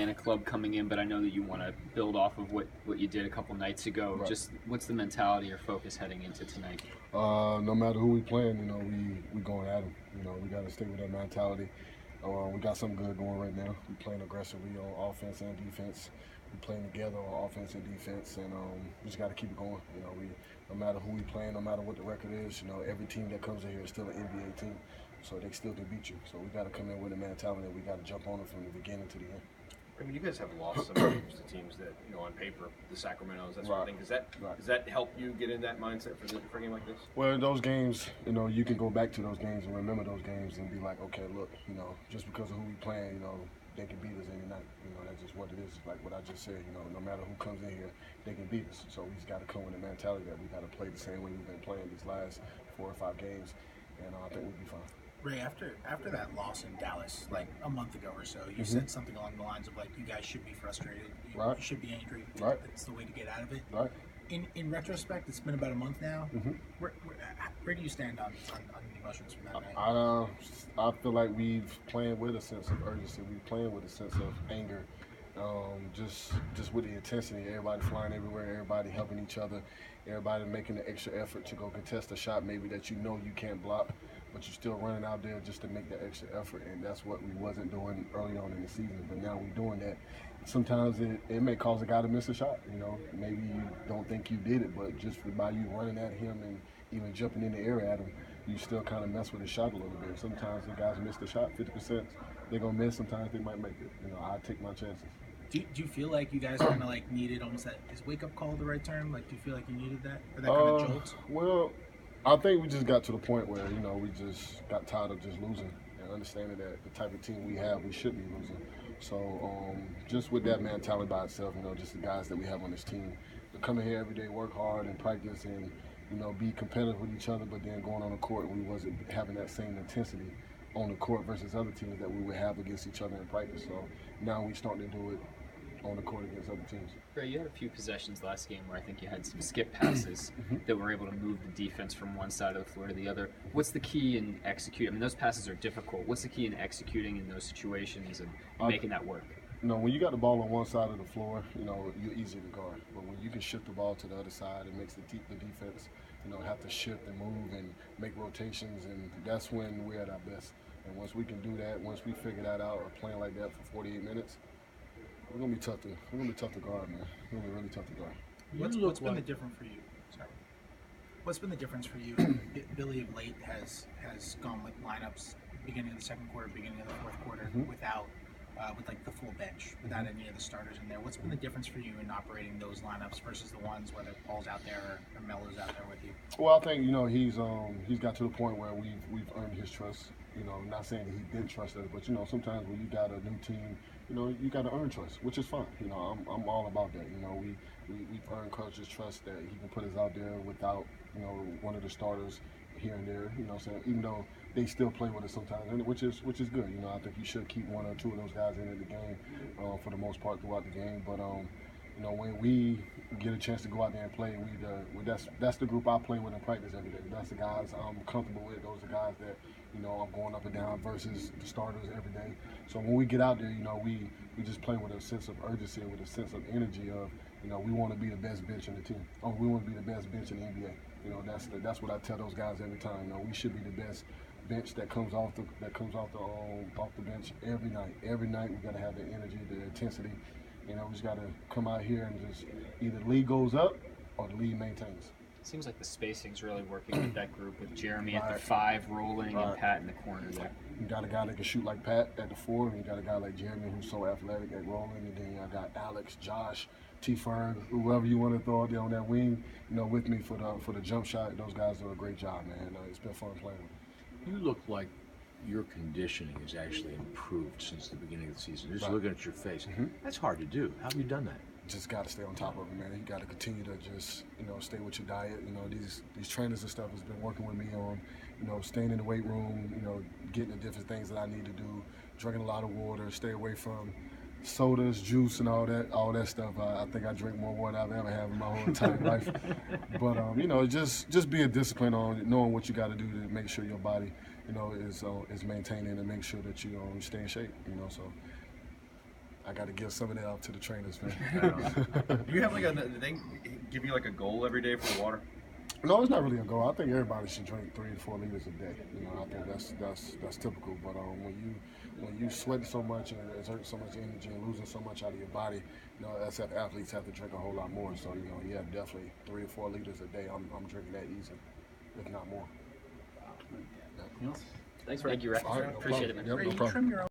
Atlanta club coming in, but I know that you want to build off of what you did a couple nights ago. Right. Just what's the mentality or focus heading into tonight? No matter who we playing, we going at them. We got to stay with that mentality. We got something good going right now. We playing aggressively on offense and defense. We playing together on offense and defense, and we just got to keep it going. No matter who we playing, no matter what the record is, every team that comes in here is still an NBA team, so they still can beat you. So we got to come in with a mentality. We got to jump on them from the beginning to the end. I mean, you guys have lost some games to teams that, on paper, the Sacramentos, that sort of thing. Does that help you get in that mindset for a game like this? Well, in those games, you can go back to those games and remember those games and be like, okay, look, just because of who we playing, they can beat us any night. That's just what it is. Like what I just said, no matter who comes in here, they can beat us. So we just got to come with the mentality that we got to play the same way we've been playing these last 4 or 5 games, and I think we'll be fine. Ray, after that loss in Dallas, like a month ago or so, you said something along the lines of like, you guys should be frustrated, you should be angry. Right. It's the way to get out of it. Right. In retrospect, it's been about a month now. Where do you stand on the emotions from that night? I feel like we've playing with a sense of urgency. We're playing with a sense of anger. Just with the intensity, everybody flying everywhere, everybody helping each other, everybody making the extra effort to go contest a shot maybe that you can't block, but you're still running out there just to make that extra effort, and that's what we wasn't doing early on in the season, but now we're doing that. Sometimes it may cause a guy to miss a shot, maybe you don't think you did it, but just by you running at him and even jumping in the air at him, you still kind of mess with his shot a little bit. Sometimes the guys miss the shot, 50%, they're going to miss, sometimes they might make it. I take my chances. Do you feel like you guys kind of like needed almost that, is wake-up call the right term? Like, do you feel like you needed that? Or that kind of jolt? Well, I think we just got to the point where, we just got tired of just losing and understanding that the type of team we have, we should be losing. So just with that mentality by itself, just the guys that we have on this team, to come in here every day, work hard and practice and, be competitive with each other, but then going on the court, we wasn't having that same intensity on the court versus other teams that we would have against each other in practice. So now we starting to do it on the court against other teams. Ray, you had a few possessions last game where I think you had some skip passes that were able to move the defense from one side of the floor to the other. What's the key in executing? I mean, those passes are difficult. What's the key in executing in those situations and making that work? When you got the ball on one side of the floor, you're easy to guard. But when you can shift the ball to the other side, it makes the defense, have to shift and move and make rotations, and that's when we're at our best. And once we can do that, once we figure that out, or playing like that for 48 minutes, we're gonna be tough to guard, man. We're gonna be really tough to guard. What's been the difference for you? Sorry. What's been the difference for you? Billy of late has gone with lineups beginning of the second quarter, beginning of the fourth quarter without with like the full bench, without any of the starters in there. What's been the difference for you in operating those lineups versus the ones whether Paul's out there or Melo's out there with you? Well, I think he's got to the point where we've earned his trust. Not saying that he didn't trust us, but sometimes when you got a new team, you got to earn trust, which is fine. I'm all about that. We've earned coach's trust that he can put us out there without one of the starters here and there. Saying even though they still play with us sometimes, which is good. I think you should keep 1 or 2 of those guys in the game for the most part throughout the game. But when we get a chance to go out there and play, that's the group I play with in practice every day. That's the guys I'm comfortable with. Those are the guys that I'm going up and down versus the starters every day. So when we get out there, we just play with a sense of urgency and with a sense of energy of we want to be the best bench in the team. We want to be the best bench in the NBA. That's what I tell those guys every time. We should be the best bench that comes off the bench every night. Every night we got to have the energy, the intensity. We just got to come out here and just either the lead goes up or the lead maintains. Seems like the spacing's really working with that group, with Jeremy at the 5 rolling and Pat in the corner there. You got a guy that can shoot like Pat at the 4, and you got a guy like Jeremy who's so athletic at rolling, and then I got Alex, Josh, T-Ferg, whoever you want to throw out there on that wing, with me for the jump shot. Those guys do a great job, man. It's been fun playing with them. You look like your conditioning has actually improved since the beginning of the season. Just looking at your face. That's hard to do. How have you done that? Just got to stay on top of it, man. You got to continue to just, stay with your diet. These trainers and stuff has been working with me on, staying in the weight room, getting the different things that I need to do, drinking a lot of water, stay away from sodas, juice, and all that stuff. I think I drink more water than I've ever had in my whole entire life. But just being disciplined on knowing what you got to do to make sure your body, is maintaining and make sure that you stay in shape. So I got to give some of that up to the trainers, man. Do you have like do they give you like a goal every day for the water? No, it's not really a goal. I think everybody should drink 3 to 4 liters a day. You know, I think that's typical. But when you sweat so much and exert so much energy and losing so much out of your body, you know, SF athletes have to drink a whole lot more. So you know, yeah, definitely 3 to 4 liters a day. I'm drinking that easy, if not more. Thanks, Ray. Thank you, Ray. All right, no Appreciate it, problem. man. Yep, no problem. Trim your